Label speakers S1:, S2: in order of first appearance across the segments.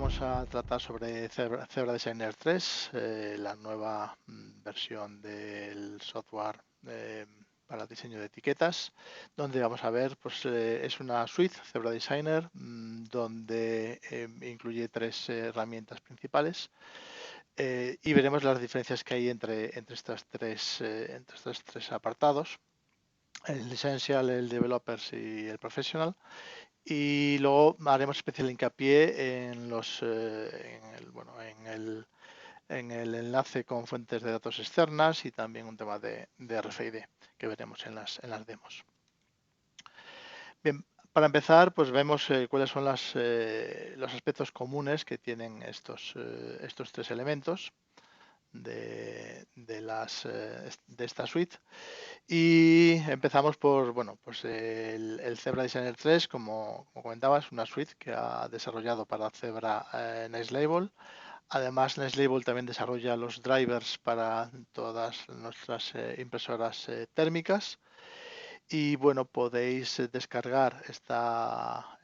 S1: vamos a tratar sobre Zebra Designer 3, la nueva versión del software para diseño de etiquetas, donde vamos a ver, pues es una suite Zebra Designer donde incluye tres herramientas principales y veremos las diferencias que hay entre estos tres apartados, el Essential, el Developers y el Professional. Y luego haremos especial hincapié en en el enlace con fuentes de datos externas y también un tema de RFID que veremos en las demos. Bien, para empezar, pues vemos cuáles son los aspectos comunes que tienen estos tres elementos de esta suite. Y empezamos por, bueno, pues el Zebra Designer 3, como comentaba, es una suite que ha desarrollado para Zebra Next-Label. Además, Next-Label también desarrolla los drivers para todas nuestras impresoras térmicas. Y bueno, podéis descargar esta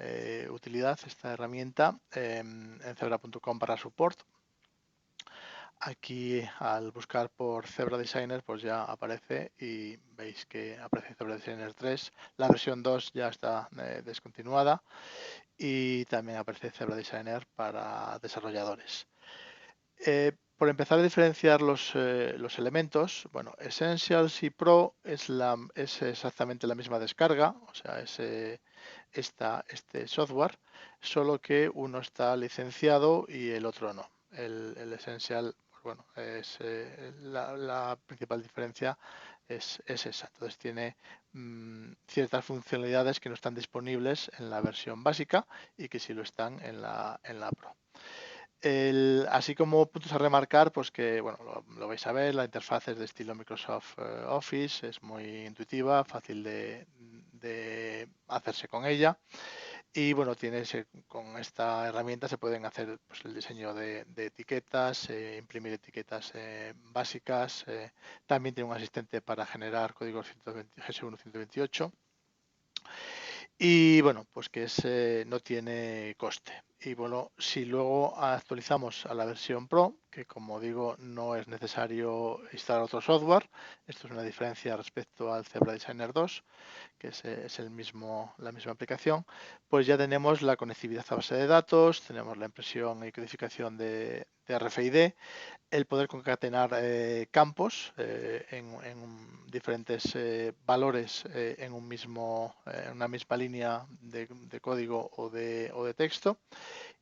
S1: utilidad, esta herramienta en zebra.com para support. Aquí al buscar por Zebra Designer pues ya aparece y veis que aparece Zebra Designer 3. La versión 2 ya está descontinuada y también aparece Zebra Designer para desarrolladores. Por empezar a diferenciar los elementos, bueno, Essentials y Pro es exactamente la misma descarga, o sea, este software, solo que uno está licenciado y el otro no. El Essential, pues bueno, la principal diferencia es esa. Entonces tiene ciertas funcionalidades que no están disponibles en la versión básica y que sí lo están en la Pro. Así como puntos a remarcar, pues que bueno, lo vais a ver, la interfaz es de estilo Microsoft Office, es muy intuitiva, fácil de hacerse con ella. Y bueno, con esta herramienta se pueden hacer pues, el diseño de etiquetas, imprimir etiquetas básicas. También tiene un asistente para generar códigos GS1 128. Y bueno, pues que no tiene coste. Y bueno, si luego actualizamos a la versión Pro, que como digo no es necesario instalar otro software, esto es una diferencia respecto al Zebra Designer 2, que es la misma aplicación, pues ya tenemos la conectividad a base de datos, tenemos la impresión y codificación de RFID, el poder concatenar campos en diferentes valores en una misma línea de código o de texto,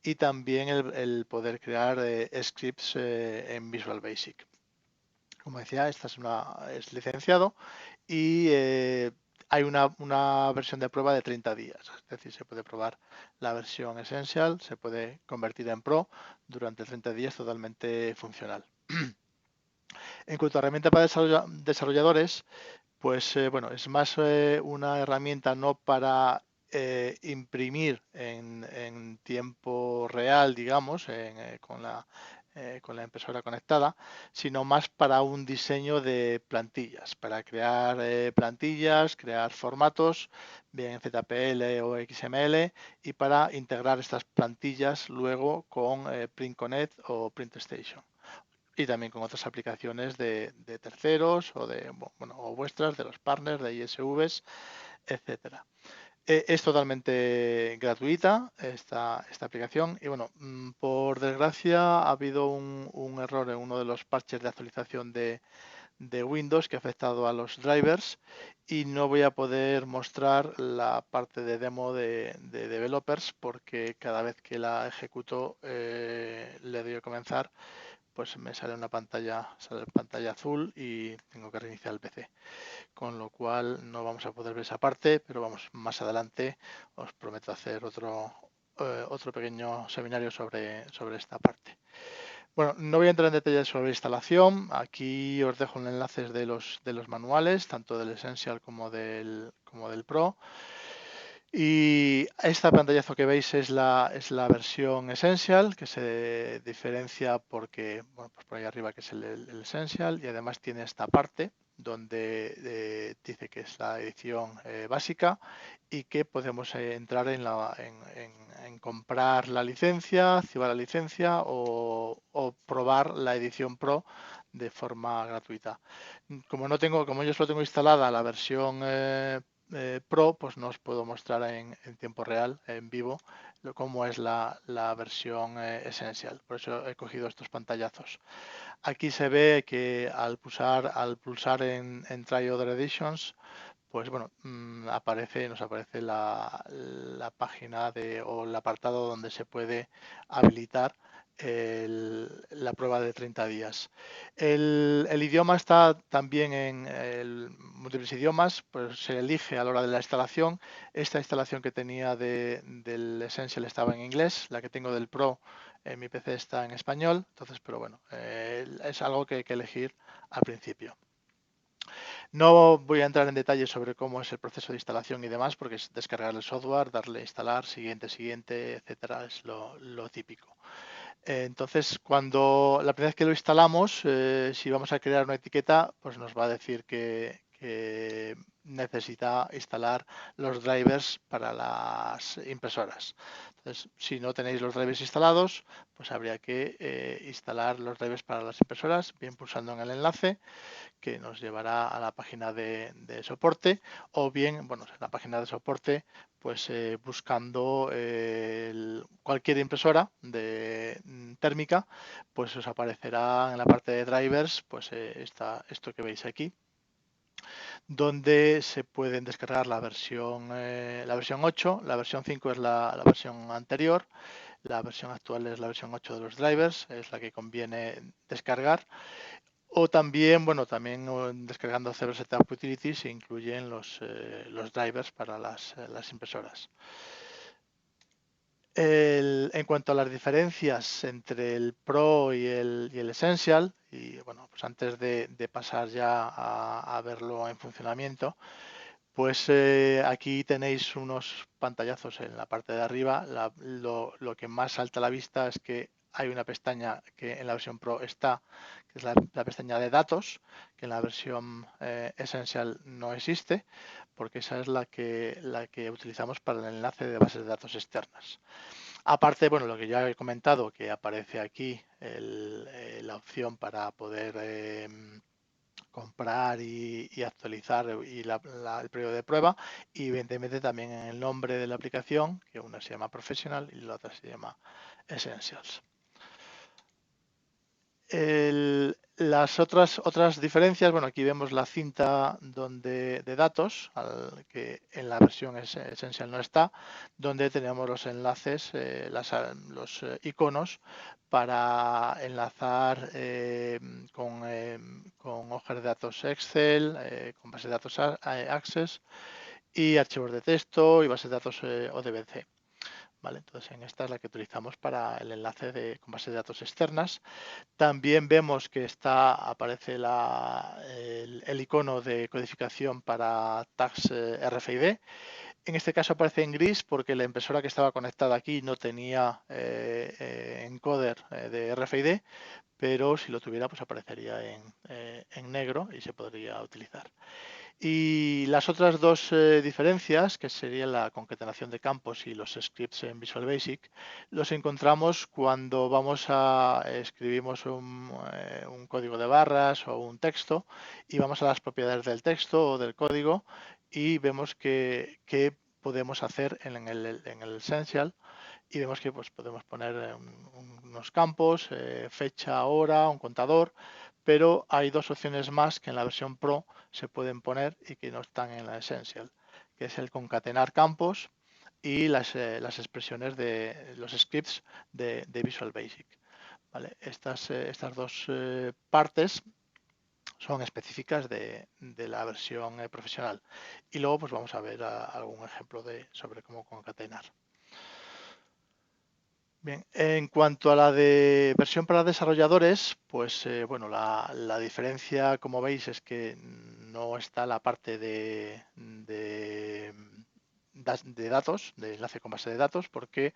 S1: y también el poder crear scripts en Visual Basic. Como decía, esta es licenciado y hay una versión de prueba de 30 días. Es decir, se puede probar la versión Essential, se puede convertir en Pro durante 30 días totalmente funcional. En cuanto a herramienta para desarrolladores, pues bueno, es más una herramienta no para imprimir en tiempo real, digamos, con la impresora conectada, sino más para un diseño de plantillas, para crear plantillas, crear formatos, bien en ZPL o XML, y para integrar estas plantillas luego con Print Connect o PrintStation y también con otras aplicaciones de terceros o vuestras, de los partners, de ISVs, etcétera. Es totalmente gratuita esta aplicación y bueno, por desgracia ha habido un error en uno de los parches de actualización de Windows que ha afectado a los drivers y no voy a poder mostrar la parte de demo de developers porque cada vez que la ejecuto le doy a comenzar, pues me sale pantalla azul y tengo que reiniciar el PC. Con lo cual no vamos a poder ver esa parte, pero vamos, más adelante os prometo hacer otro pequeño seminario sobre esta parte. Bueno, no voy a entrar en detalles sobre instalación. Aquí os dejo enlaces de los manuales, tanto del Essential como del Pro. Y esta pantallazo que veis es la versión Essential, que se diferencia porque, bueno, pues por ahí arriba que es el Essential, y además tiene esta parte donde dice que es la edición básica y que podemos entrar en comprar la licencia, activar la licencia o probar la edición Pro de forma gratuita. Como yo solo tengo instalada la versión Pro, pues no os puedo mostrar en tiempo real, en vivo, cómo es la versión Essential. Por eso he cogido estos pantallazos. Aquí se ve que al pulsar en Try Other Editions, pues bueno, nos aparece la página o el apartado donde se puede habilitar la prueba de 30 días. El idioma está también en múltiples idiomas, pues se elige a la hora de la instalación. Esta instalación que tenía del Essential estaba en inglés, la que tengo del Pro en mi PC está en español, entonces, pero bueno, es algo que hay que elegir al principio. No voy a entrar en detalles sobre cómo es el proceso de instalación y demás, porque es descargar el software, darle a instalar, siguiente, etcétera, es lo típico. Entonces, cuando la primera vez que lo instalamos, si vamos a crear una etiqueta, pues nos va a decir que necesita instalar los drivers para las impresoras. Entonces, si no tenéis los drivers instalados, pues habría que instalar los drivers para las impresoras, bien pulsando en el enlace que nos llevará a la página de soporte, o bien, bueno, en la página de soporte, pues buscando cualquier impresora térmica, pues os aparecerá en la parte de drivers, pues esto que veis aquí, donde se pueden descargar la versión 8, la versión 5 es la versión anterior, la versión actual es la versión 8 de los drivers, es la que conviene descargar. O también, bueno, también descargando CB Setup Utilities se incluyen los drivers para las impresoras. En cuanto a las diferencias entre el Pro y el Essential, y bueno, pues antes de pasar ya a verlo en funcionamiento, pues aquí tenéis unos pantallazos en la parte de arriba. Lo que más salta a la vista es que hay una pestaña que en la versión Pro está, que es la pestaña de datos, que en la versión Essential no existe, porque esa es la que utilizamos para el enlace de bases de datos externas. Aparte, bueno, lo que ya he comentado, que aparece aquí la opción para poder comprar y actualizar el periodo de prueba, y evidentemente también en el nombre de la aplicación, que una se llama Professional y la otra se llama Essentials. Las otras diferencias, bueno, aquí vemos la cinta de datos, que en la versión Essential no está, donde tenemos los enlaces, los iconos para enlazar con hojas de datos Excel, con bases de datos Access y archivos de texto y bases de datos ODBC. ¿Vale? Entonces, en esta es la que utilizamos para el enlace con bases de datos externas. También vemos que aparece el icono de codificación para tags RFID. En este caso aparece en gris porque la impresora que estaba conectada aquí no tenía encoder de RFID, pero si lo tuviera pues aparecería en negro y se podría utilizar. Y las otras dos diferencias, que serían la concatenación de campos y los scripts en Visual Basic, los encontramos cuando escribimos un código de barras o un texto y vamos a las propiedades del texto o del código y vemos qué podemos hacer en el Essential, y vemos que pues, podemos poner unos campos, fecha, hora, un contador, pero hay dos opciones más que en la versión Pro se pueden poner y que no están en la Essential, que es el concatenar campos y las expresiones de los scripts de Visual Basic. ¿Vale? Estas dos partes son específicas de la versión profesional. Y luego pues vamos a ver algún ejemplo sobre cómo concatenar. Bien, en cuanto a la de versión para desarrolladores, pues bueno, la diferencia, como veis, es que no está la parte de datos, de enlace con base de datos, porque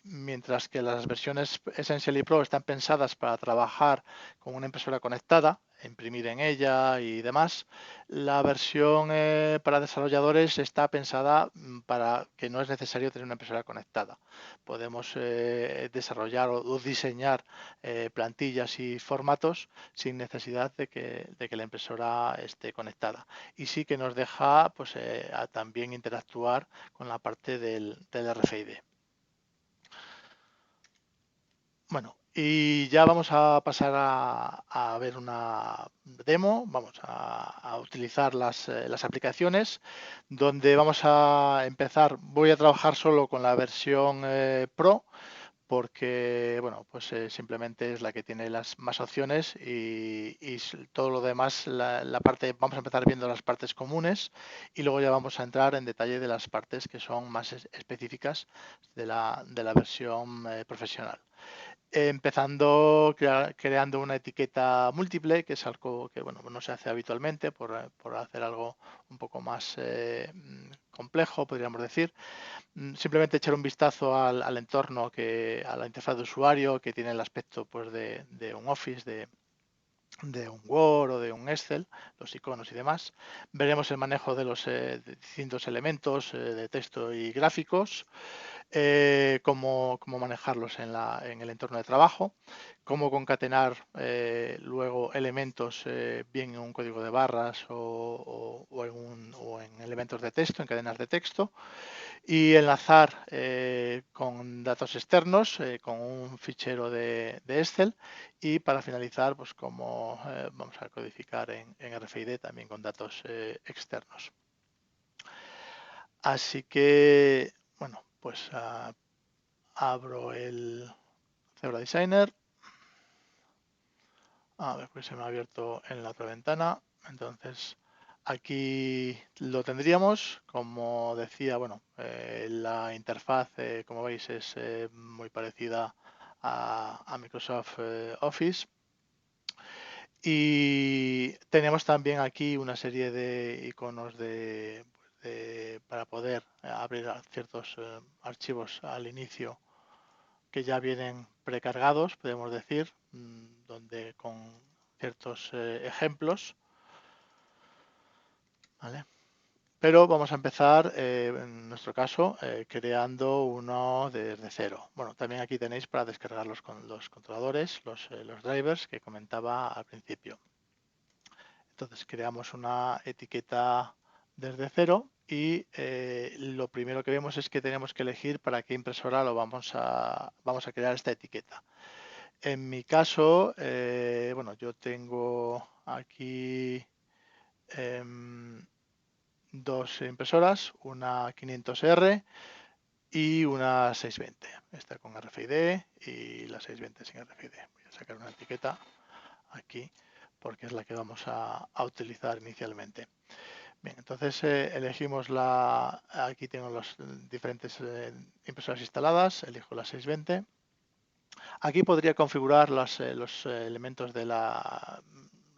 S1: mientras que las versiones Essential y Pro están pensadas para trabajar con una impresora conectada, imprimir en ella y demás. La versión para desarrolladores está pensada para que no es necesario tener una impresora conectada. Podemos desarrollar o diseñar plantillas y formatos sin necesidad de que la impresora esté conectada. Y sí que nos deja pues, también interactuar con la parte del RFID. Bueno, y ya vamos a pasar a ver una demo, vamos a utilizar las aplicaciones, donde vamos a empezar, voy a trabajar solo con la versión Pro, porque bueno, pues simplemente es la que tiene las más opciones y todo lo demás, la parte, vamos a empezar viendo las partes comunes y luego ya vamos a entrar en detalle de las partes que son más específicas de la versión profesional. Empezando creando una etiqueta múltiple, que es algo que bueno, no se hace habitualmente por hacer algo un poco más complejo, podríamos decir. Simplemente echar un vistazo al entorno, a la interfaz de usuario, que tiene el aspecto pues, de un Office, de un Word o de un Excel, los iconos y demás. Veremos el manejo de los distintos elementos de texto y gráficos, cómo manejarlos en el entorno de trabajo, cómo concatenar luego elementos bien en un código de barras o en elementos de texto, en cadenas de texto, y enlazar con datos externos, con un fichero de Excel, y para finalizar, pues como vamos a codificar en RFID también con datos externos. Así que, bueno, pues abro el Zebra Designer. A ver, pues se me ha abierto en la otra ventana. Entonces, aquí lo tendríamos. Como decía, bueno, la interfaz, como veis, es muy parecida a Microsoft Office. Y tenemos también aquí una serie de iconos para poder abrir ciertos archivos al inicio que ya vienen precargados, podemos decir, donde con ciertos ejemplos, ¿vale? Pero vamos a empezar, en nuestro caso, creando uno desde cero. Bueno, también aquí tenéis para descargar los controladores, los drivers que comentaba al principio. Entonces creamos una etiqueta desde cero y lo primero que vemos es que tenemos que elegir para qué impresora vamos a crear esta etiqueta. En mi caso, bueno, yo tengo aquí dos impresoras, una 500R y una 620. Esta con RFID y la 620 sin RFID. Voy a sacar una etiqueta aquí porque es la que vamos a utilizar inicialmente. Bien, entonces elegimos aquí tengo las diferentes impresoras instaladas, elijo la 620. Aquí podría configurar los elementos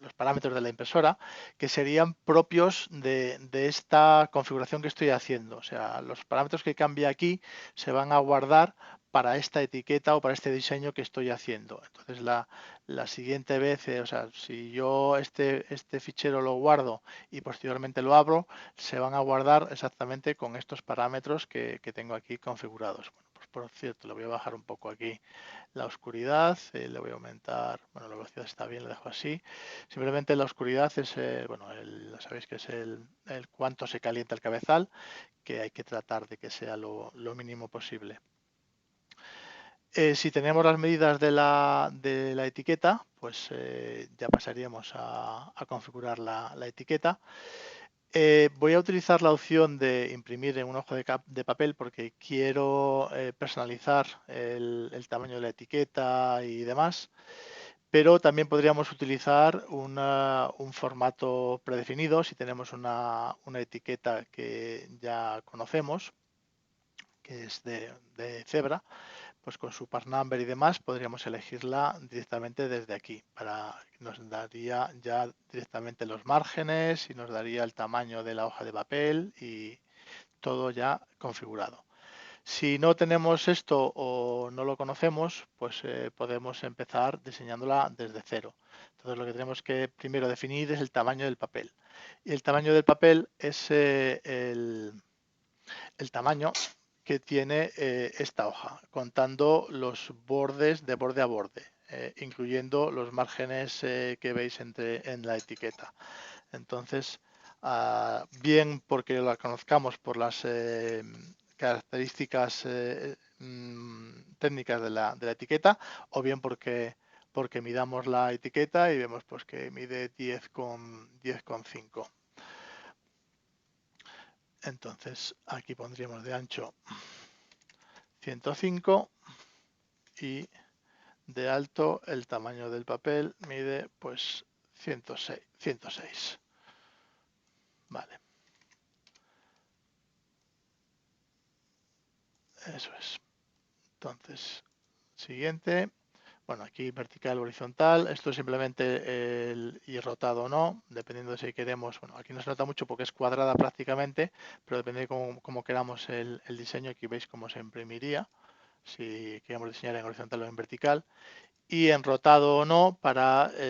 S1: los parámetros de la impresora que serían propios de esta configuración que estoy haciendo. O sea, los parámetros que cambie aquí se van a guardar para esta etiqueta o para este diseño que estoy haciendo. Entonces, la siguiente vez, o sea, si yo este fichero lo guardo y posteriormente lo abro, se van a guardar exactamente con estos parámetros que tengo aquí configurados. Bueno, pues por cierto, le voy a bajar un poco aquí la oscuridad, le voy a aumentar, bueno, la velocidad está bien, le dejo así. Simplemente la oscuridad es, bueno, sabéis que es el cuánto se calienta el cabezal, que hay que tratar de que sea lo mínimo posible. Si tenemos las medidas de la etiqueta, pues ya pasaríamos a configurar la etiqueta. Voy a utilizar la opción de imprimir en un hoja de papel porque quiero personalizar el tamaño de la etiqueta y demás, pero también podríamos utilizar un formato predefinido si tenemos una etiqueta que ya conocemos, que es de Zebra, pues con su part number y demás podríamos elegirla directamente desde aquí. Nos daría ya directamente los márgenes y nos daría el tamaño de la hoja de papel y todo ya configurado. Si no tenemos esto o no lo conocemos, pues podemos empezar diseñándola desde cero. Entonces lo que tenemos que primero definir es el tamaño del papel. Y el tamaño del papel es el tamaño que tiene esta hoja, contando los bordes de borde a borde, incluyendo los márgenes que veis en la etiqueta. Entonces, bien porque la conozcamos por las características técnicas de la etiqueta, o bien porque midamos la etiqueta y vemos pues que mide 10,5. Entonces, aquí pondríamos de ancho 105 y de alto el tamaño del papel mide pues 106. Vale, eso es. Entonces, siguiente. Bueno, aquí vertical, horizontal. Esto es simplemente y rotado o no, dependiendo de si queremos. Bueno, aquí no se nota mucho porque es cuadrada prácticamente, pero depende de cómo queramos el diseño. Aquí veis cómo se imprimiría si queremos diseñar en horizontal o en vertical. Y en rotado o no,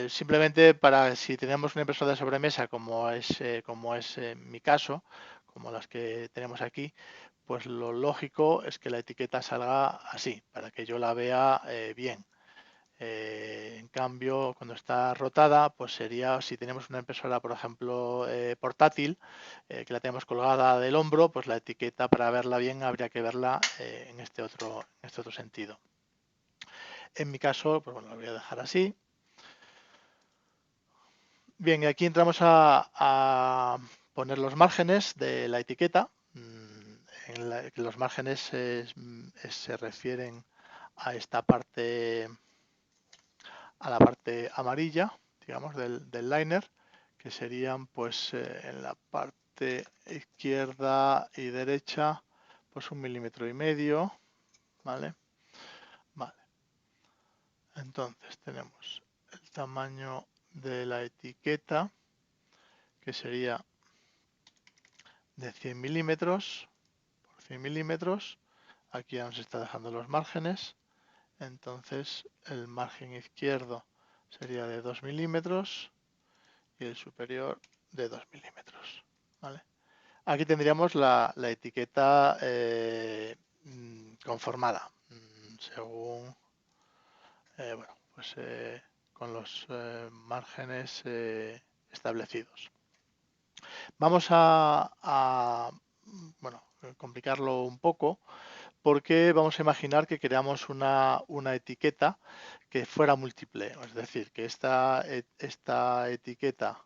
S1: simplemente para si tenemos una impresora de sobremesa, como es mi caso, como las que tenemos aquí, pues lo lógico es que la etiqueta salga así, para que yo la vea bien. En cambio, cuando está rotada, pues sería, si tenemos una impresora, por ejemplo, portátil, que la tenemos colgada del hombro, pues la etiqueta para verla bien habría que verla en este otro sentido. En mi caso, pues bueno, lo voy a dejar así. Bien, y aquí entramos a poner los márgenes de la etiqueta. Los márgenes se refieren a esta parte, a la parte amarilla, digamos, del liner, que serían pues en la parte izquierda y derecha, pues 1,5 mm, ¿vale? Vale. Entonces tenemos el tamaño de la etiqueta, que sería de 100 milímetros por 100 milímetros. Aquí ya nos está dejando los márgenes. Entonces el margen izquierdo sería de 2 milímetros y el superior de 2 milímetros. ¿Vale? Aquí tendríamos la etiqueta conformada, según, bueno, pues con los márgenes establecidos. Vamos bueno, complicarlo un poco porque vamos a imaginar que creamos una etiqueta que fuera múltiple, es decir, que esta etiqueta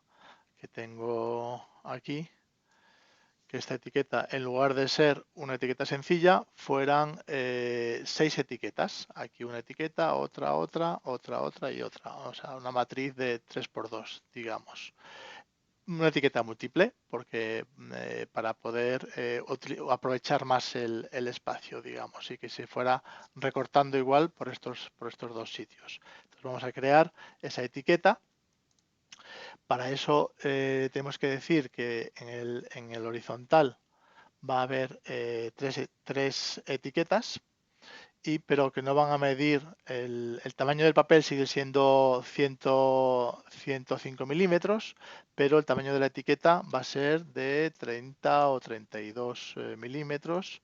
S1: que tengo aquí, que esta etiqueta, en lugar de ser una etiqueta sencilla, fueran 6 etiquetas. Aquí una etiqueta, otra y otra. O sea, una matriz de 3×2, digamos. Una etiqueta múltiple, porque para poder aprovechar más el espacio, digamos, y que se fuera recortando igual por estos dos sitios. Entonces vamos a crear esa etiqueta. Para eso tenemos que decir que en el horizontal va a haber tres etiquetas, pero que no van a medir el tamaño del papel, sigue siendo 105 milímetros, pero el tamaño de la etiqueta va a ser de 30 o 32 milímetros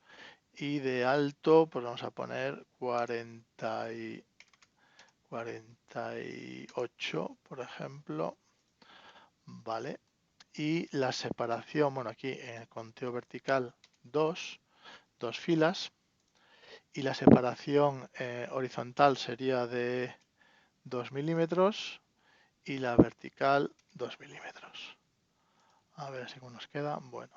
S1: y de alto pues vamos a poner 48, por ejemplo, ¿vale? Y la separación, bueno, aquí en el conteo vertical dos filas, y la separación horizontal sería de 2 milímetros y la vertical 2 milímetros. A ver si nos queda. Bueno,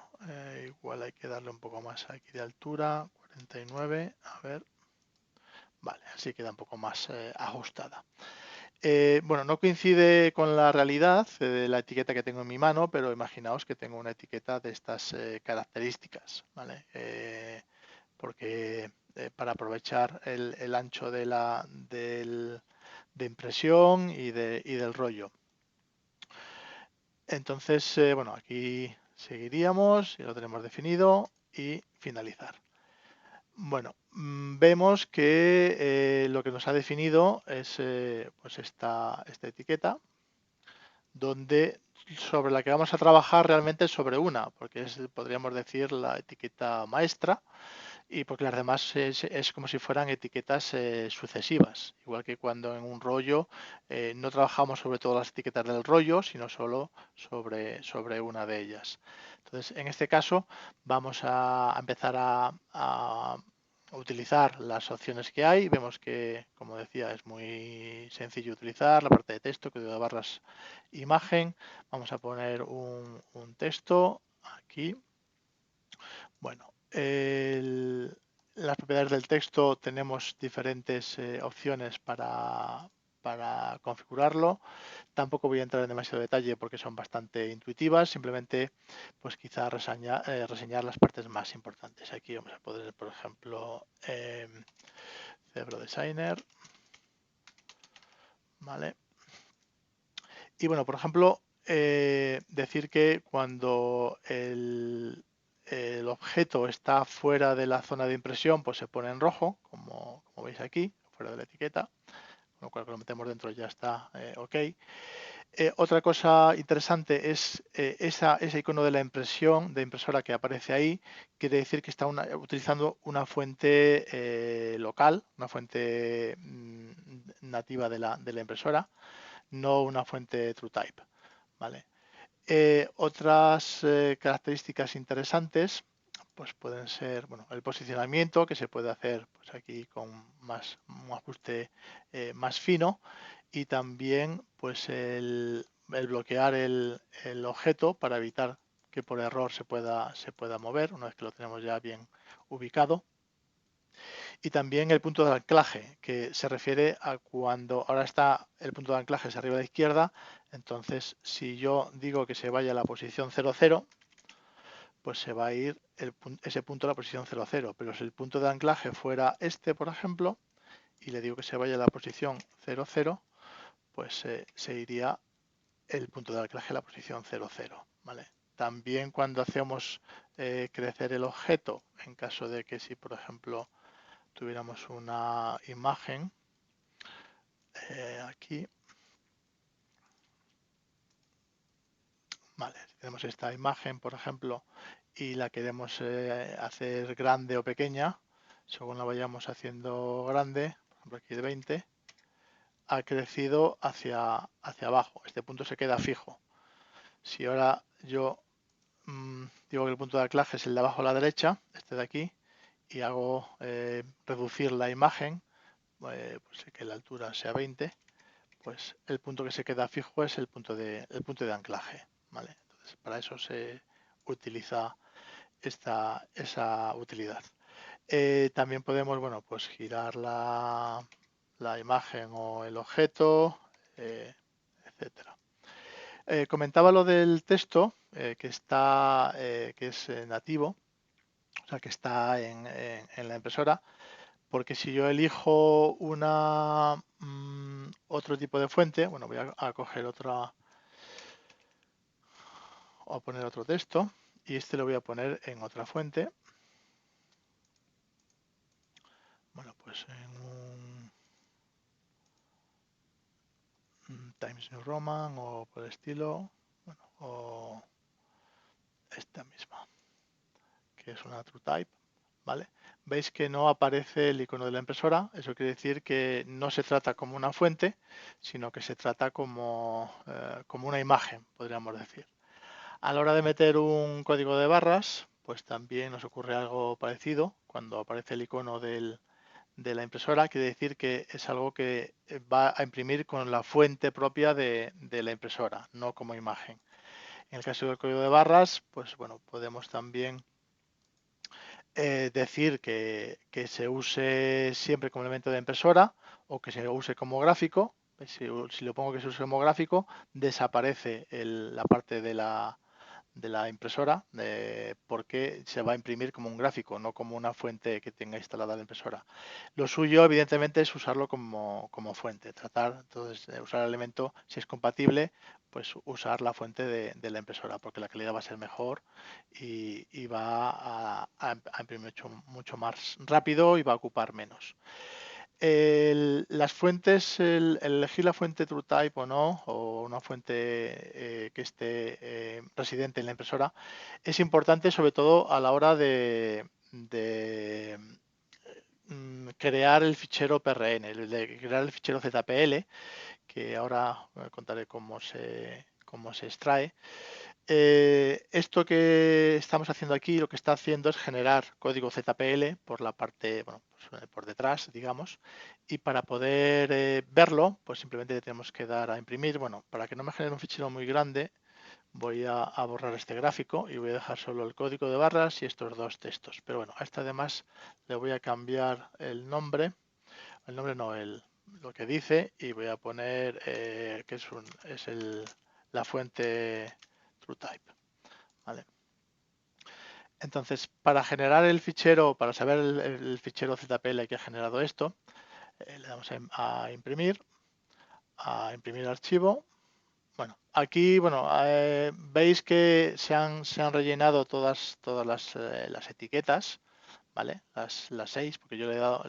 S1: igual hay que darle un poco más aquí de altura, 49, a ver. Vale, así queda un poco más ajustada. Bueno, no coincide con la realidad de la etiqueta que tengo en mi mano, pero imaginaos que tengo una etiqueta de estas características, ¿vale? Porque para aprovechar el ancho de impresión y del rollo. Entonces, bueno, aquí seguiríamos, ya lo tenemos definido, y finalizar. Bueno, vemos que lo que nos ha definido es pues esta etiqueta, donde sobre la que vamos a trabajar realmente es sobre una, porque es, podríamos decir, la etiqueta maestra, y porque las demás es como si fueran etiquetas sucesivas, igual que cuando en un rollo no trabajamos sobre todas las etiquetas del rollo, sino solo sobre una de ellas. Entonces, en este caso, vamos a empezar a utilizar las opciones que hay. Vemos que, como decía, es muy sencillo utilizar la parte de texto, código de barras, imagen. Vamos a poner un texto aquí. Bueno, las propiedades del texto tenemos diferentes opciones para configurarlo. Tampoco voy a entrar en demasiado detalle porque son bastante intuitivas. Simplemente, pues quizá reseñar las partes más importantes. Aquí vamos a poner, por ejemplo, Zebra Designer. ¿Vale? Y bueno, por ejemplo, decir que cuando el objeto está fuera de la zona de impresión, pues se pone en rojo, como veis aquí, fuera de la etiqueta, con lo cual cuando lo metemos dentro ya está ok. Otra cosa interesante es ese icono de la impresión, de impresora que aparece ahí, quiere decir que está utilizando una fuente local, una fuente nativa de la impresora, no una fuente TrueType. ¿Vale? Otras características interesantes pues pueden ser bueno, el posicionamiento, que se puede hacer pues aquí con un ajuste más fino, y también pues el bloquear el objeto para evitar que por error se pueda mover una vez que lo tenemos ya bien ubicado. Y también el punto de anclaje, que se refiere a cuando ahora está el punto de anclaje es arriba a la izquierda. Entonces, si yo digo que se vaya a la posición 00, pues se va a ir ese punto a la posición 00. Pero si el punto de anclaje fuera este, por ejemplo, y le digo que se vaya a la posición 00, pues se iría el punto de anclaje a la posición 00. ¿Vale? También cuando hacemos crecer el objeto, en caso de que si, por ejemplo, tuviéramos una imagen aquí, vale, si tenemos esta imagen, por ejemplo, y la queremos hacer grande o pequeña, según la vayamos haciendo grande, por ejemplo aquí de 20, ha crecido hacia abajo. Este punto se queda fijo. Si ahora yo digo que el punto de anclaje es el de abajo a la derecha, este de aquí, y hago reducir la imagen, pues que la altura sea 20, pues el punto que se queda fijo es el punto de anclaje. ¿Vale? Entonces, para eso se utiliza esa utilidad. También podemos, bueno, pues girar la imagen o el objeto, etcétera. Comentaba lo del texto que es nativo, o sea, que está en la impresora, porque si yo elijo otro tipo de fuente, bueno, voy a coger otra, o a poner otro texto, y este lo voy a poner en otra fuente. Bueno, pues en un Times New Roman o por el estilo, bueno, o esta misma, que es una TrueType, ¿vale? Veis que no aparece el icono de la impresora. Eso quiere decir que no se trata como una fuente, sino que se trata como una imagen, podríamos decir. A la hora de meter un código de barras, pues también nos ocurre algo parecido. Cuando aparece el icono de la impresora, quiere decir que es algo que va a imprimir con la fuente propia de la impresora, no como imagen. En el caso del código de barras, pues bueno, podemos también decir que se use siempre como elemento de impresora o que se use como gráfico. Si lo pongo que se use como gráfico, desaparece la parte de la impresora, porque se va a imprimir como un gráfico, no como una fuente que tenga instalada la impresora. Lo suyo, evidentemente, es usarlo como fuente, tratar entonces de usar el elemento, si es compatible, pues usar la fuente de la impresora, porque la calidad va a ser mejor y va a imprimir mucho más rápido y va a ocupar menos. Las fuentes, el elegir la fuente TrueType o no, o una fuente que esté residente en la impresora, es importante sobre todo a la hora de crear el fichero PRN, de crear el fichero ZPL, que ahora contaré cómo se extrae. Esto que estamos haciendo aquí, lo que está haciendo es generar código ZPL por la parte, bueno, pues, por detrás, digamos, y para poder verlo, pues simplemente le tenemos que dar a imprimir. Bueno, para que no me genere un fichero muy grande, voy a borrar este gráfico y voy a dejar solo el código de barras y estos dos textos. Pero bueno, a este además le voy a cambiar el nombre no, lo que dice, y voy a poner que la fuente TrueType. ¿Vale? Entonces, para generar el fichero, para saber el fichero ZPL que ha generado esto, le damos a imprimir archivo. Bueno, aquí veis que se han rellenado todas las etiquetas, ¿vale? Las 6, porque yo le he dado,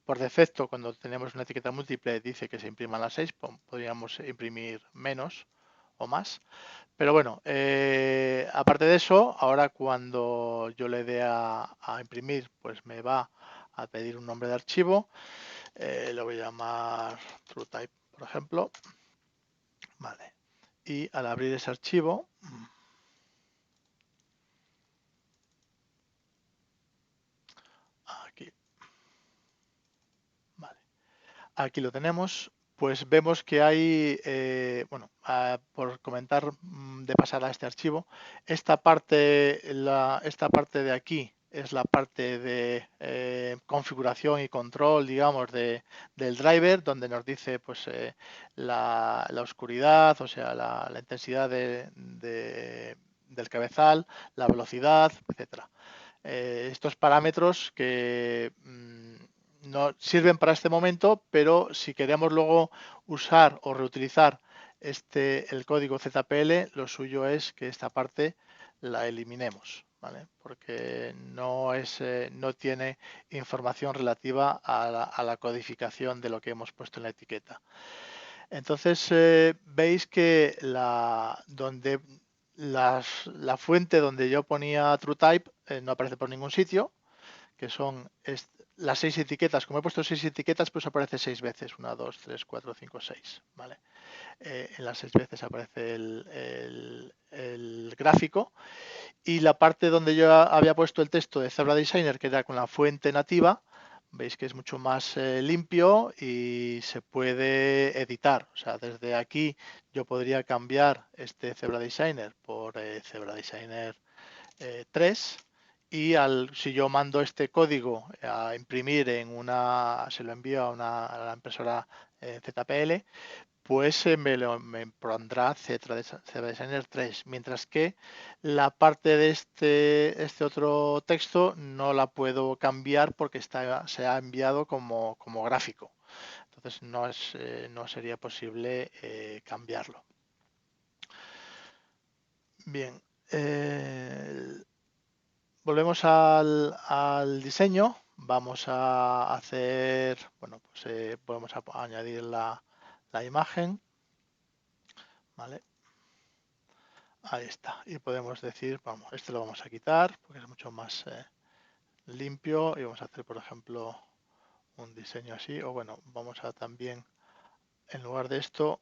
S1: por defecto, cuando tenemos una etiqueta múltiple, dice que se impriman las 6, podríamos imprimir menos o más. Pero bueno, aparte de eso, ahora cuando yo le dé a imprimir, pues me va a pedir un nombre de archivo. Lo voy a llamar TrueType, por ejemplo. Vale. Y al abrir ese archivo, aquí, vale. Aquí lo tenemos. Pues vemos que hay, bueno, por comentar de pasar a este archivo, esta parte de aquí es la parte de configuración y control, digamos, del driver, donde nos dice pues la oscuridad, o sea, la intensidad del cabezal, la velocidad, etcétera. Estos parámetros que no sirven para este momento, pero si queremos luego usar o reutilizar el código ZPL, lo suyo es que esta parte la eliminemos, ¿vale? Porque no tiene información relativa a la codificación de lo que hemos puesto en la etiqueta. Entonces veis que la fuente donde yo ponía TrueType no aparece por ningún sitio, que son las 6 etiquetas. Como he puesto 6 etiquetas, pues aparece 6 veces. 1, 2, 3, 4, 5, 6. ¿Vale? En las 6 veces aparece el gráfico. Y la parte donde yo había puesto el texto de Zebra Designer, que era con la fuente nativa, veis que es mucho más limpio y se puede editar. O sea, desde aquí yo podría cambiar este Zebra Designer por Zebra Designer 3 y si yo mando este código a imprimir se lo envío a la impresora ZPL, pues me pondrá Zebra Designer 3, mientras que la parte de este otro texto no la puedo cambiar porque se ha enviado como gráfico. Entonces no sería posible cambiarlo. Bien, volvemos al diseño. Vamos a hacer, bueno, pues podemos añadir la imagen, ¿vale? Ahí está. Y podemos decir, vamos, este lo vamos a quitar porque es mucho más limpio y vamos a hacer, por ejemplo, un diseño así. O bueno, vamos a también, en lugar de esto,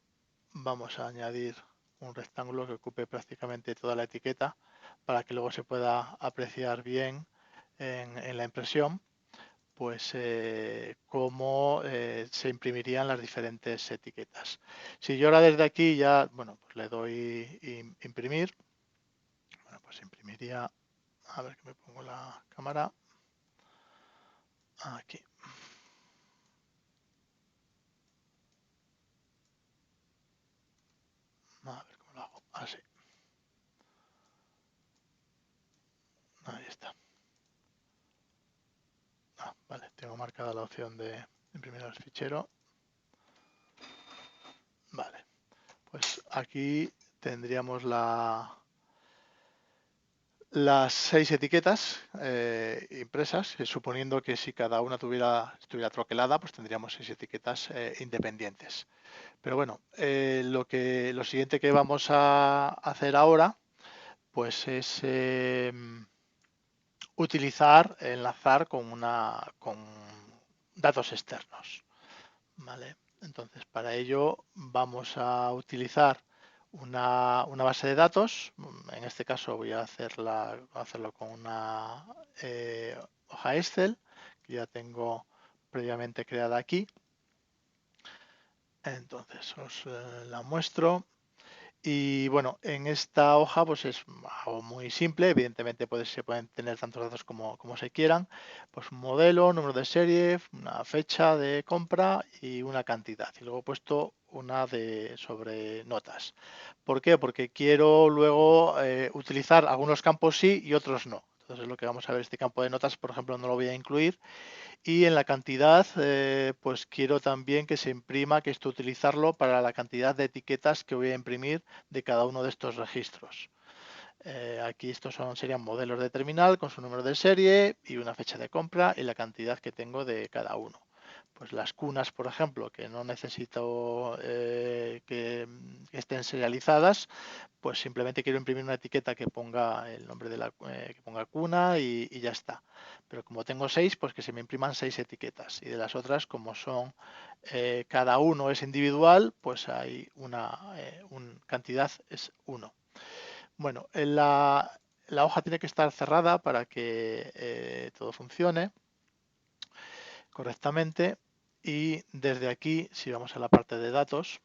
S1: vamos a añadir un rectángulo que ocupe prácticamente toda la etiqueta para que luego se pueda apreciar bien en la impresión, pues cómo se imprimirían las diferentes etiquetas. Si yo ahora desde aquí ya, bueno, pues le doy imprimir, bueno, pues imprimiría, a ver que me pongo la cámara, aquí, a ver cómo lo hago, así. marcada la opción de imprimir el fichero. Vale, pues aquí tendríamos las 6 etiquetas impresas, suponiendo que si cada una estuviera troquelada, pues tendríamos 6 etiquetas independientes. Pero bueno, lo siguiente que vamos a hacer ahora, pues es enlazar con datos externos. ¿Vale? Entonces, para ello vamos a utilizar una base de datos. En este caso voy a hacerlo con una hoja Excel que ya tengo previamente creada aquí. Entonces os la muestro. Y bueno, en esta hoja pues es algo muy simple, evidentemente se pueden tener tantos datos como se quieran, pues un modelo, número de serie, una fecha de compra y una cantidad. Y luego he puesto una sobre notas. ¿Por qué? Porque quiero luego utilizar algunos campos sí y otros no. Entonces lo que vamos a ver, este campo de notas, por ejemplo, no lo voy a incluir. Y en la cantidad, pues quiero también que se imprima, que esto utilizarlo para la cantidad de etiquetas que voy a imprimir de cada uno de estos registros. Aquí estos serían modelos de terminal con su número de serie y una fecha de compra y la cantidad que tengo de cada uno. Pues las cunas, por ejemplo, que no necesito que estén serializadas, pues simplemente quiero imprimir una etiqueta que ponga el nombre que ponga cuna y ya está. Pero como tengo 6, pues que se me impriman 6 etiquetas. Y de las otras, como son cada uno es individual, pues hay una cantidad es 1. Bueno, la hoja tiene que estar cerrada para que todo funcione correctamente. Y desde aquí, si vamos a la parte de datos,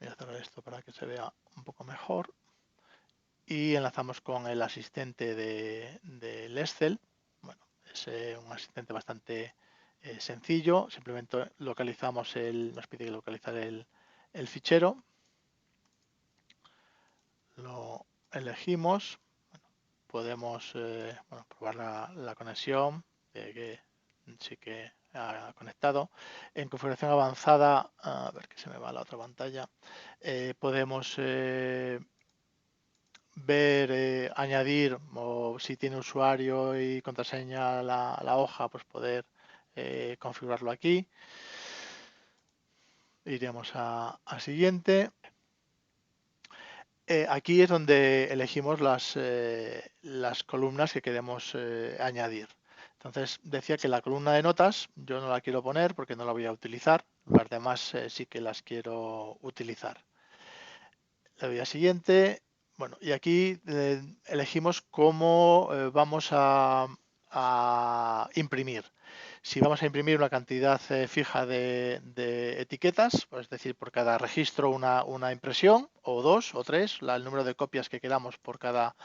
S1: voy a cerrar esto para que se vea un poco mejor. Y enlazamos con el asistente del Excel. Bueno, es un asistente bastante sencillo. Simplemente nos pide localizar el fichero. Lo elegimos. Podemos probar la conexión, que sí que ha conectado. En configuración avanzada, a ver que se me va la otra pantalla, podemos ver, añadir, o si tiene usuario y contraseña la hoja, pues poder configurarlo aquí. Iremos a siguiente. Aquí es donde elegimos las columnas que queremos añadir. Entonces decía que la columna de notas yo no la quiero poner porque no la voy a utilizar. Las demás sí que las quiero utilizar. Le doy a siguiente. Bueno, y aquí elegimos cómo vamos a imprimir. Si vamos a imprimir una cantidad fija de etiquetas, pues es decir, por cada registro una impresión, o 2 o 3, el número de copias que queramos por cada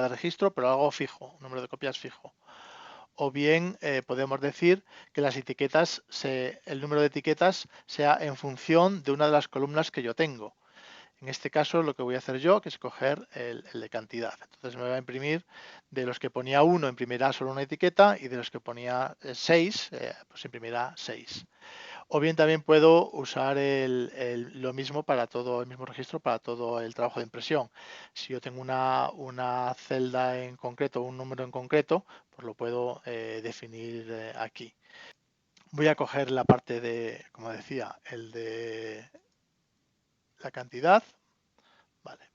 S1: registro, pero algo fijo, un número de copias fijo. O bien podemos decir que las etiquetas, el número de etiquetas sea en función de una de las columnas que yo tengo. En este caso lo que voy a hacer yo que es coger el de cantidad. Entonces me va a imprimir de los que ponía 1 imprimirá solo una etiqueta y de los que ponía 6 pues imprimirá 6. O bien también puedo usar lo mismo para todo el mismo registro para todo el trabajo de impresión. Si yo tengo una celda en concreto, un número en concreto, pues lo puedo definir aquí. Voy a coger la parte de, como decía, el de la cantidad. Vale.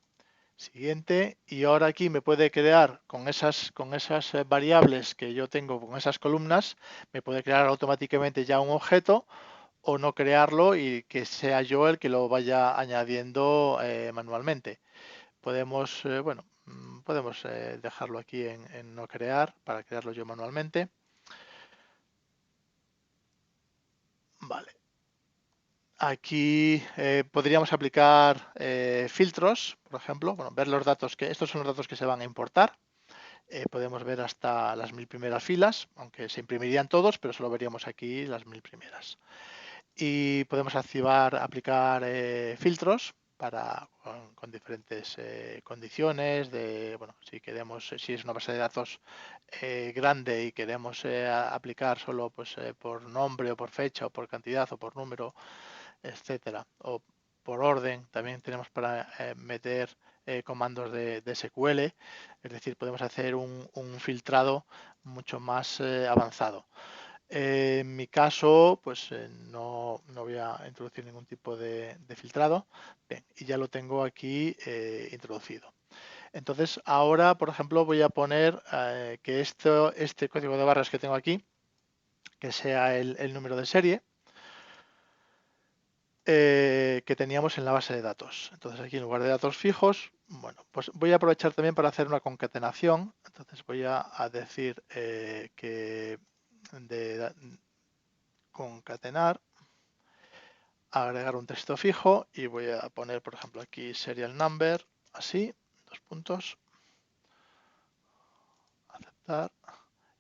S1: Siguiente. Y ahora aquí me puede crear con esas variables que yo tengo, con esas columnas, me puede crear automáticamente ya un objeto o no crearlo y que sea yo el que lo vaya añadiendo manualmente. Podemos, podemos dejarlo aquí en no crear para crearlo yo manualmente. Vale. Aquí podríamos aplicar filtros, por ejemplo, ver los datos estos son los datos que se van a importar. Podemos ver hasta las 1000 primeras filas, aunque se imprimirían todos, pero solo veríamos aquí las 1000 primeras. Y podemos aplicar filtros. con diferentes condiciones de, bueno, si queremos, si es una base de datos grande y queremos aplicar solo pues por nombre o por fecha o por cantidad o por número, etcétera, o por orden, también tenemos para meter comandos de SQL, es decir, podemos hacer un filtrado mucho más avanzado. En mi caso, pues no voy a introducir ningún tipo de filtrado. Bien, y ya lo tengo aquí introducido. Entonces, ahora, por ejemplo, voy a poner que este código de barras que tengo aquí, que sea el número de serie que teníamos en la base de datos. Entonces, aquí en lugar de datos fijos, bueno, pues voy a aprovechar también para hacer una concatenación. Entonces, voy a decir que de concatenar, agregar un texto fijo y voy a poner, por ejemplo, aquí serial number, así, dos puntos, aceptar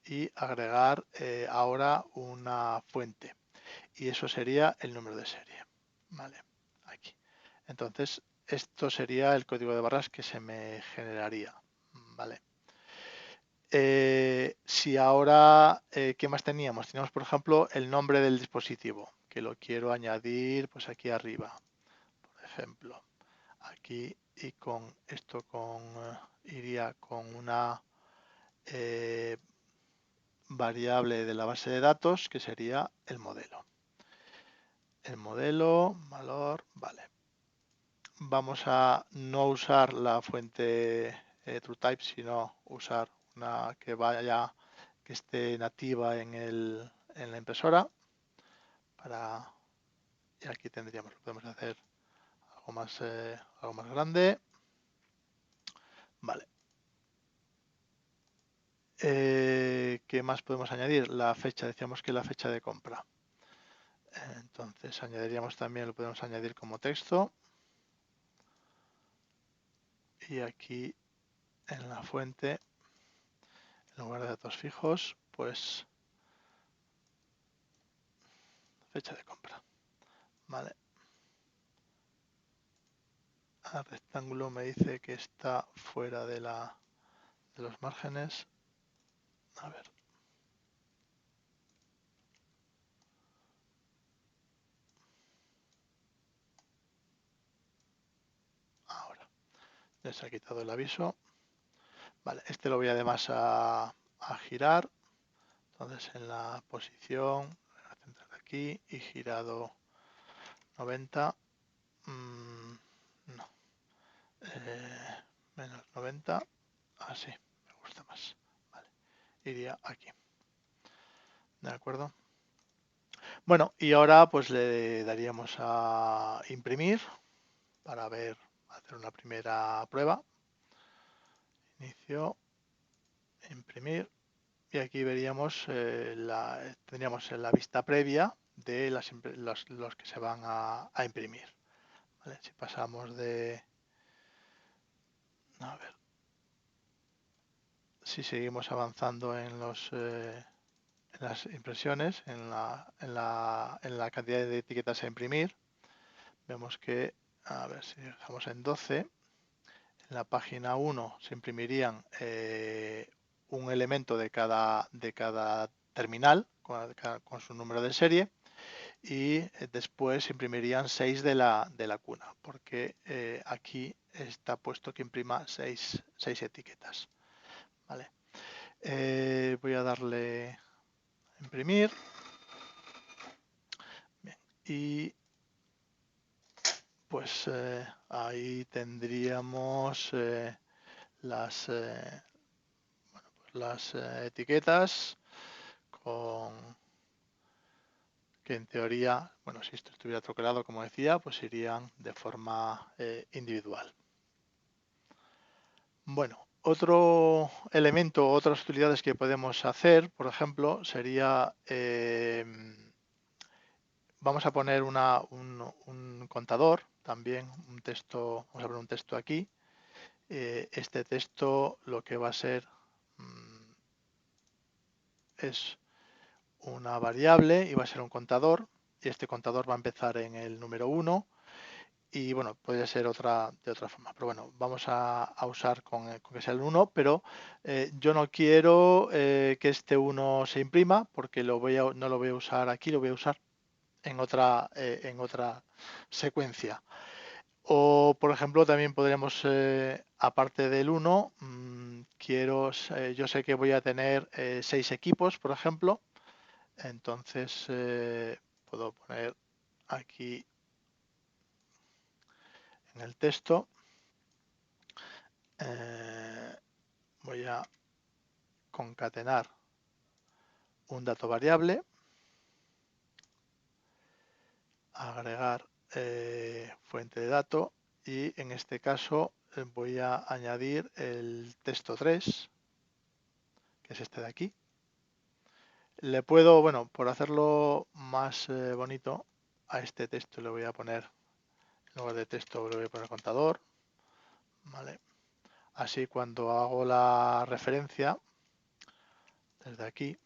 S1: y agregar ahora una fuente. Y eso sería el número de serie. Vale, aquí. Entonces, esto sería el código de barras que se me generaría. Vale. Si ahora, ¿qué más teníamos? Teníamos, por ejemplo, el nombre del dispositivo, que lo quiero añadir pues aquí arriba, por ejemplo. Aquí y con esto iría con una variable de la base de datos que sería el modelo. El modelo, valor, vale. Vamos a no usar la fuente TrueType, sino usar una que esté nativa en la impresora. Y aquí podemos hacer algo más grande. Vale. ¿Qué más podemos añadir? La fecha, decíamos que la fecha de compra. Entonces añadiríamos también, lo podemos añadir como texto. Y aquí en la fuente, en lugar de datos fijos, pues fecha de compra. Vale. El rectángulo me dice que está fuera de los márgenes. A ver. Ahora. Ya se ha quitado el aviso. Vale, este lo voy además a girar. Entonces en la posición, voy a centrar aquí y girado 90. No. Menos 90. Así, me gusta más. Vale. Iría aquí. ¿De acuerdo? Bueno, y ahora pues le daríamos a imprimir para hacer una primera prueba. Inicio, imprimir. Y aquí veríamos, tendríamos la vista previa de los que se van a imprimir. ¿Vale? Si pasamos a ver, si seguimos avanzando en las impresiones, en la cantidad de etiquetas a imprimir, vemos que, a ver si dejamos en 12, en la página 1 se imprimirían un elemento de cada terminal con su número de serie y después se imprimirían 6 de la cuna, porque aquí está puesto que imprima 6 etiquetas. ¿Vale? Voy a darle a imprimir. Bien. Y pues ahí tendríamos las, las etiquetas que en teoría, bueno, si esto estuviera troquelado, como decía, pues irían de forma individual. Bueno, otro elemento, otras utilidades que podemos hacer, por ejemplo, sería, vamos a poner un contador, también un texto, vamos a poner un texto aquí. Este texto lo que va a ser es una variable y va a ser un contador, y este contador va a empezar en el número 1 y bueno, podría ser de otra forma. Pero bueno, vamos a usar con que sea el 1, pero yo no quiero que este 1 se imprima porque no lo voy a usar aquí, lo voy a usar en otra secuencia. O, por ejemplo, también podríamos, aparte del 1, yo sé que voy a tener 6 equipos, por ejemplo. Entonces, puedo poner aquí en el texto, voy a concatenar un dato variable, agregar fuente de dato y en este caso voy a añadir el texto 3, que es este de aquí. Le puedo, bueno, por hacerlo más bonito, a este texto le voy a poner, en lugar de texto le voy a poner contador, ¿vale? Así cuando hago la referencia desde aquí,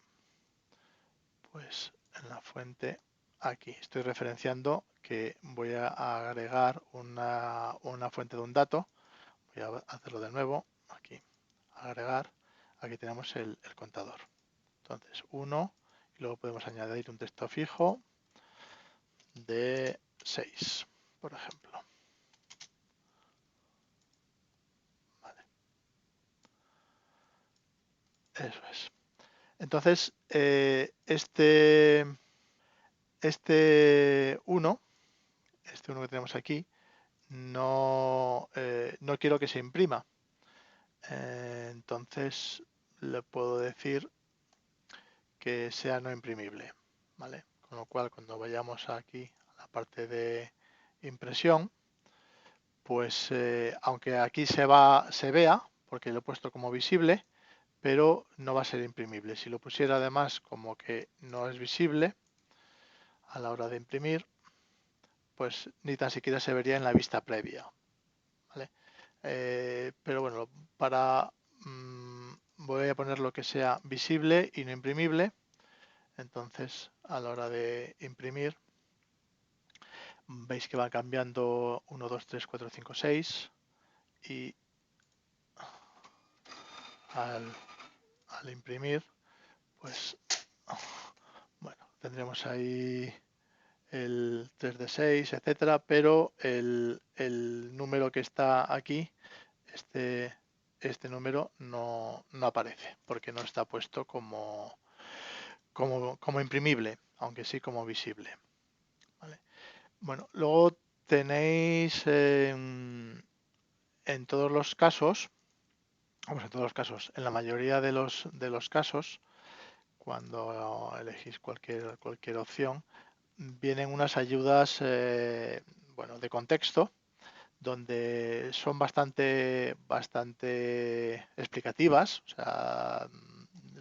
S1: pues en la fuente, aquí estoy referenciando que voy a agregar una fuente de un dato. Voy a hacerlo de nuevo, aquí, agregar, aquí tenemos el contador. Entonces 1, y luego podemos añadir un texto fijo de 6, por ejemplo. Vale, eso es. Entonces, este 1 que tenemos aquí, no quiero que se imprima. Entonces, le puedo decir que sea no imprimible, ¿vale? Con lo cual, cuando vayamos aquí a la parte de impresión, pues aunque aquí se vea, porque lo he puesto como visible, pero no va a ser imprimible. Si lo pusiera además como que no es visible a la hora de imprimir, pues ni tan siquiera se vería en la vista previa, ¿vale? Pero bueno, voy a poner lo que sea visible y no imprimible. Entonces, a la hora de imprimir, veis que va cambiando 1, 2, 3, 4, 5, 6 y al imprimir, pues bueno, tendremos ahí el 3 de 6, etcétera, pero el número que está aquí, este número no aparece porque no está puesto como imprimible, aunque sí como visible. ¿Vale? Bueno, luego tenéis en todos los casos, vamos, en todos los casos, en la mayoría de los casos, cuando elegís cualquier opción, vienen unas ayudas bueno, de contexto donde son bastante explicativas, o sea,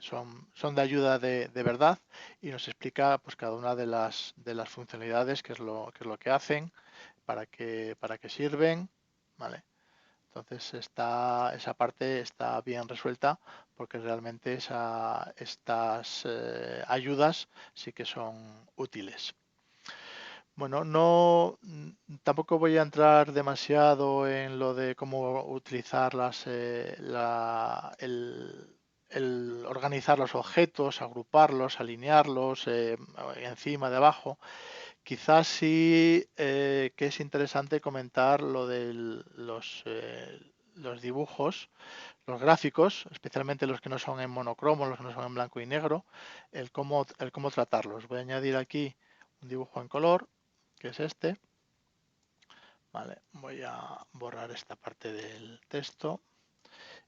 S1: son de ayuda de verdad y nos explica pues cada una de las funcionalidades, qué es lo que hacen, para qué sirven, ¿vale? Entonces esa parte está bien resuelta porque realmente estas ayudas sí que son útiles. Bueno, tampoco voy a entrar demasiado en lo de cómo utilizar el organizar los objetos, agruparlos, alinearlos, encima, debajo. Quizás sí que es interesante comentar lo de los dibujos, los gráficos, especialmente los que no son en monocromo, los que no son en blanco y negro, el cómo tratarlos. Voy a añadir aquí un dibujo en color, que es este. Vale, voy a borrar esta parte del texto.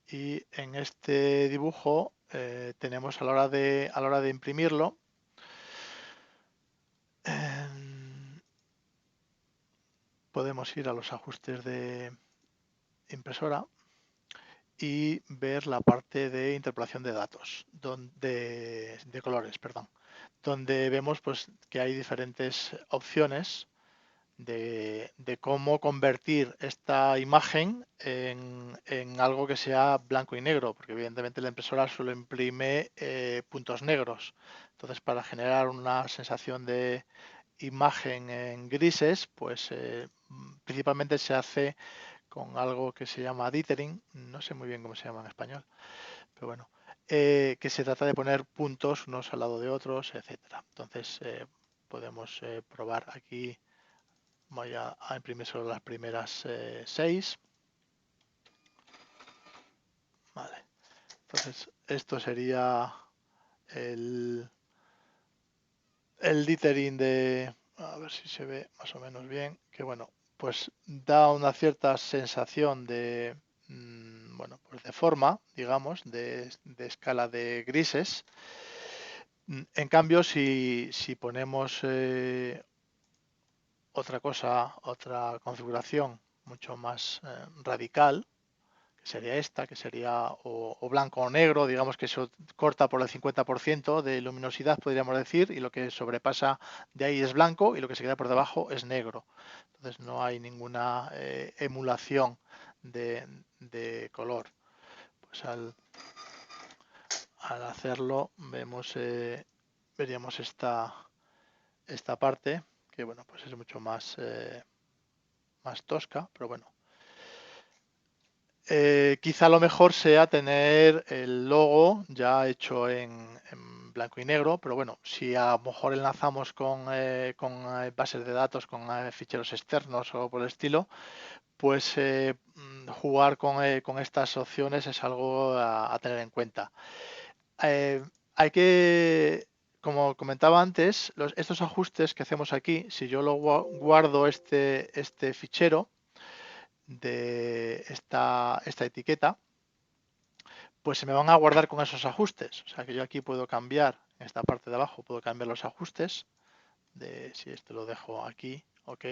S1: Y en este dibujo tenemos a la hora de imprimirlo, podemos ir a los ajustes de impresora y ver la parte de interpolación de datos, de colores, perdón, donde vemos pues, que hay diferentes opciones de cómo convertir esta imagen en algo que sea blanco y negro, porque evidentemente la impresora solo imprime puntos negros. Entonces, para generar una sensación de imagen en grises, pues principalmente se hace con algo que se llama dithering, no sé muy bien cómo se llama en español, pero bueno, que se trata de poner puntos unos al lado de otros, etcétera. Entonces podemos probar aquí. Voy a imprimir solo las primeras 6. Vale. Entonces esto sería el dithering de, a ver si se ve más o menos bien, que bueno, pues da una cierta sensación de, bueno, pues de forma, digamos, de escala de grises. En cambio, si ponemos otra cosa, otra configuración mucho más radical, que sería esta, que sería o blanco o negro, digamos que eso corta por el 50% de luminosidad, podríamos decir, y lo que sobrepasa de ahí es blanco y lo que se queda por debajo es negro. Entonces no hay ninguna emulación de color. Pues al hacerlo veríamos esta parte, que bueno, pues es mucho más tosca, pero bueno. Quizá lo mejor sea tener el logo ya hecho en blanco y negro, pero bueno, si a lo mejor enlazamos con bases de datos, con ficheros externos o por el estilo, pues jugar con estas opciones es algo a tener en cuenta. Hay que, como comentaba antes, estos ajustes que hacemos aquí, si yo lo guardo este fichero de esta etiqueta, pues se me van a guardar con esos ajustes. O sea que yo aquí puedo cambiar, en esta parte de abajo, puedo cambiar los ajustes, si esto lo dejo aquí, ok.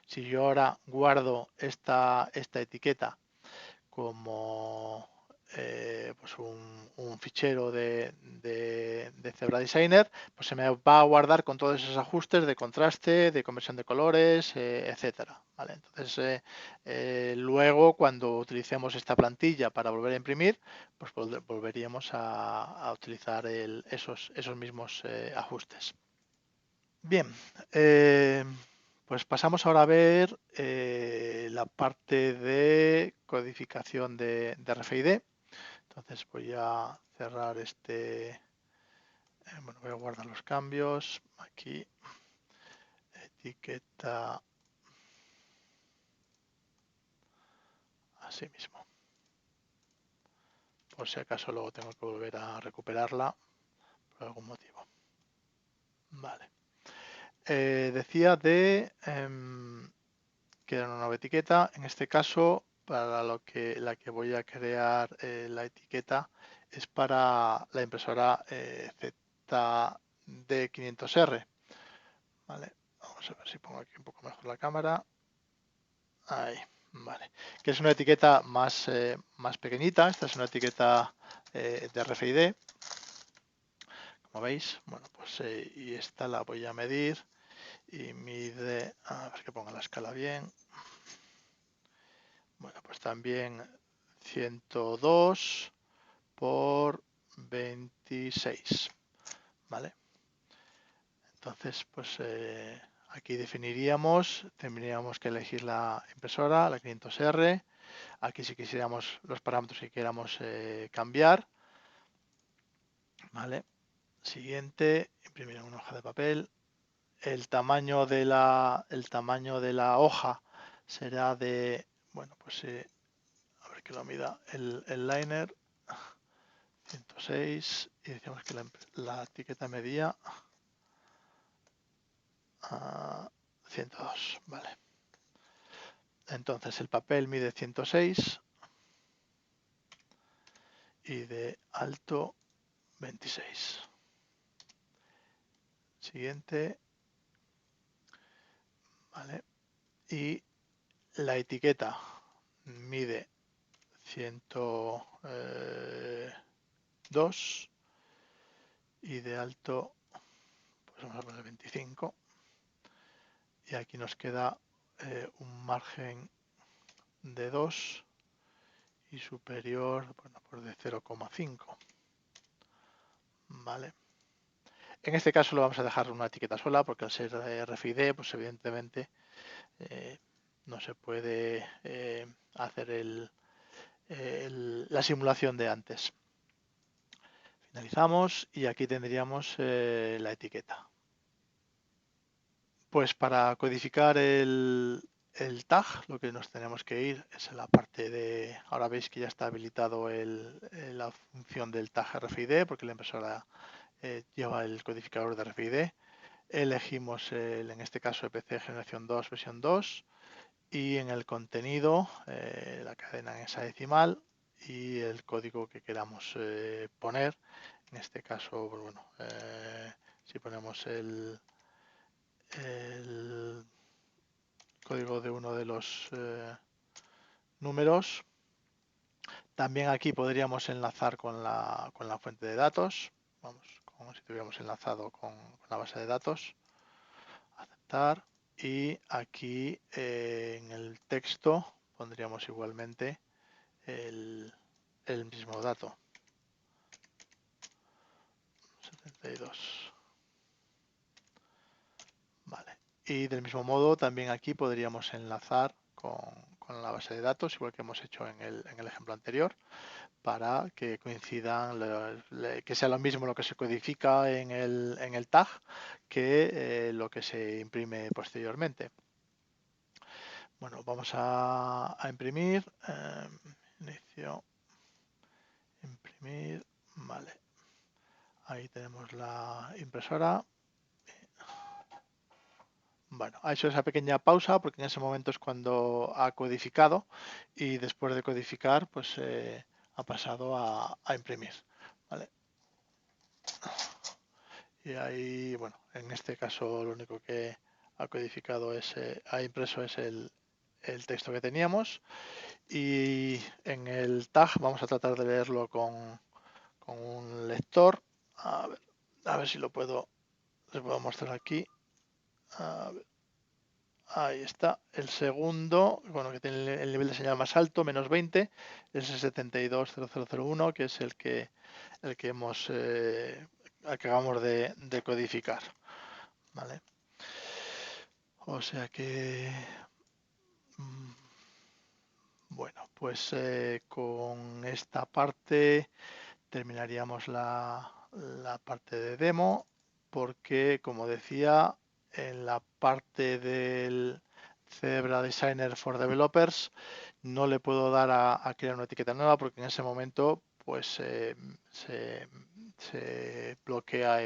S1: Si yo ahora guardo esta etiqueta como pues un fichero de Zebra Designer, pues se me va a guardar con todos esos ajustes de contraste, de conversión de colores, etcétera. ¿Vale? Entonces, luego cuando utilicemos esta plantilla para volver a imprimir, pues volveríamos a utilizar esos mismos ajustes. Bien, pues pasamos ahora a ver la parte de codificación de RFID. Entonces voy a cerrar bueno, voy a guardar los cambios. Aquí, etiqueta, así mismo. Por si acaso luego tengo que volver a recuperarla por algún motivo. Vale. Decía que era una nueva etiqueta. En este caso, para la que voy a crear la etiqueta es para la impresora ZD500R. Vale, vamos a ver si pongo aquí un poco mejor la cámara. Ahí, vale. Que es una etiqueta más pequeñita. Esta es una etiqueta de RFID. Como veis, bueno, pues y esta la voy a medir y mide, a ver que ponga la escala bien. Bueno, pues también 102 por 26, ¿vale? Entonces, pues aquí tendríamos que elegir la impresora, la 500R. Aquí si quisiéramos los parámetros que queramos cambiar, ¿vale? Siguiente, imprimir en una hoja de papel. El tamaño de la hoja será de, bueno, pues a ver que lo mida el liner, 106, y decíamos que la etiqueta medía 102, vale. Entonces el papel mide 106 y de alto 26. Siguiente, vale. Y la etiqueta mide 102 y de alto, pues vamos a poner 25. Y aquí nos queda un margen de 2 y superior, bueno, pues de 0,5. Vale. En este caso lo vamos a dejar una etiqueta sola porque al ser RFID, pues evidentemente no se puede hacer la simulación de antes. Finalizamos y aquí tendríamos la etiqueta. Pues para codificar el tag, lo que nos tenemos que ir es en la parte de... Ahora veis que ya está habilitado la función del tag RFID porque la impresora lleva el codificador de RFID. Elegimos en este caso EPC generación 2 versión 2 y en el contenido la cadena en hexadecimal y el código que queramos poner. En este caso, pues bueno, si ponemos el código de uno de los números, también aquí podríamos enlazar con la fuente de datos. Vamos, como si tuviéramos enlazado con la base de datos. Aceptar. Y aquí en el texto pondríamos igualmente el mismo dato. 72. Vale. Y del mismo modo también aquí podríamos enlazar con la base de datos, igual que hemos hecho en el ejemplo anterior, para que coincidan, que sea lo mismo lo que se codifica en el tag que lo que se imprime posteriormente. Bueno, vamos a imprimir. Inicio. Imprimir. Vale. Ahí tenemos la impresora. Bueno, ha hecho esa pequeña pausa porque en ese momento es cuando ha codificado y después de codificar pues ha pasado a imprimir. ¿Vale? Y ahí, bueno, en este caso lo único que ha codificado ha impreso es el texto que teníamos y en el tag vamos a tratar de leerlo con un lector. A ver si les puedo mostrar aquí. A ver. Ahí está. El segundo, bueno, que tiene el nivel de señal más alto, menos 20, es el 720001, que es el que hemos acabamos de codificar. ¿Vale? O sea que bueno, pues con esta parte terminaríamos la parte de demo, porque como decía, en la parte del Zebra Designer for Developers no le puedo dar a crear una etiqueta nueva porque en ese momento pues se bloquea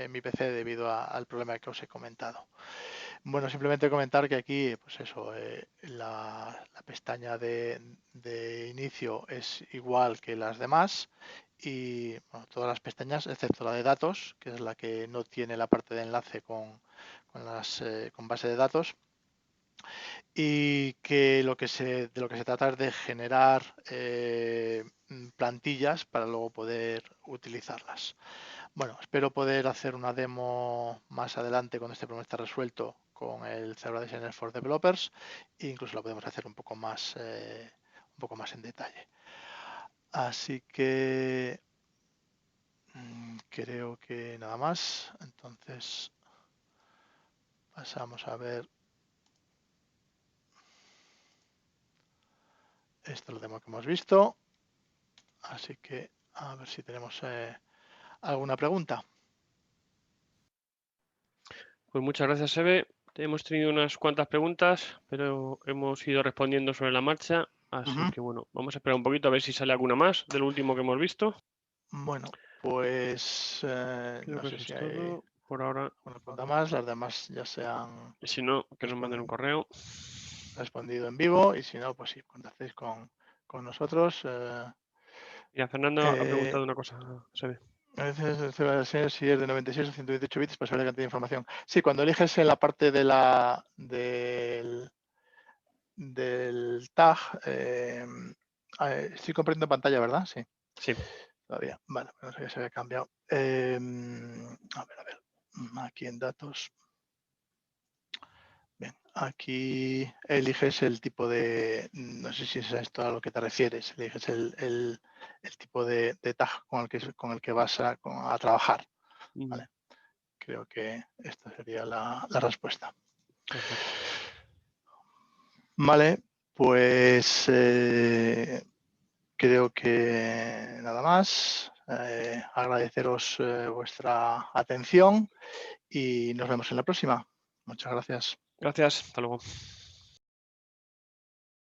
S1: mi PC debido al problema que os he comentado. Bueno, simplemente comentar que aquí, pues eso, la pestaña de inicio es igual que las demás y bueno, todas las pestañas, excepto la de datos, que es la que no tiene la parte de enlace con base de datos, y que de lo que se trata es de generar plantillas para luego poder utilizarlas. Bueno, espero poder hacer una demo más adelante cuando este problema esté resuelto con el Zebra Designer for Developers e incluso la podemos hacer un poco más en detalle. Así que creo que nada más. Entonces pasamos a ver. Esto es lo demo que hemos visto. Así que a ver si tenemos alguna pregunta.
S2: Pues muchas gracias, Sebe. Hemos tenido unas cuantas preguntas, pero hemos ido respondiendo sobre la marcha. Así que bueno, vamos a esperar un poquito a ver si sale alguna más del último que hemos visto.
S1: Bueno, pues
S2: Creo
S1: no
S2: que
S1: sé
S2: eso es
S1: si hay
S2: todo por ahora.
S1: una pregunta más. Las demás ya se han
S2: Si no, que nos manden un correo.
S1: respondido en vivo y si no, pues sí, contactéis con nosotros.
S2: Mira, Fernando ha preguntado una cosa, Sebe.
S1: A veces se va a ser si es de 96 o 128 bits para saber la cantidad de información. Sí, cuando eliges en la parte de del tag, estoy compartiendo pantalla, ¿verdad? Sí.
S2: Sí.
S1: Todavía. Vale, no sé si se había cambiado. A ver. Aquí en datos. Bien, aquí eliges el tipo de, no sé si es a esto a lo que te refieres, eliges el tipo de tag con el que vas a trabajar. ¿Vale? creo que esta sería la respuesta.
S2: Perfecto.
S1: Vale, pues creo que nada más. Agradeceros vuestra atención y nos vemos en la próxima. Muchas gracias.
S2: Gracias. Hasta luego.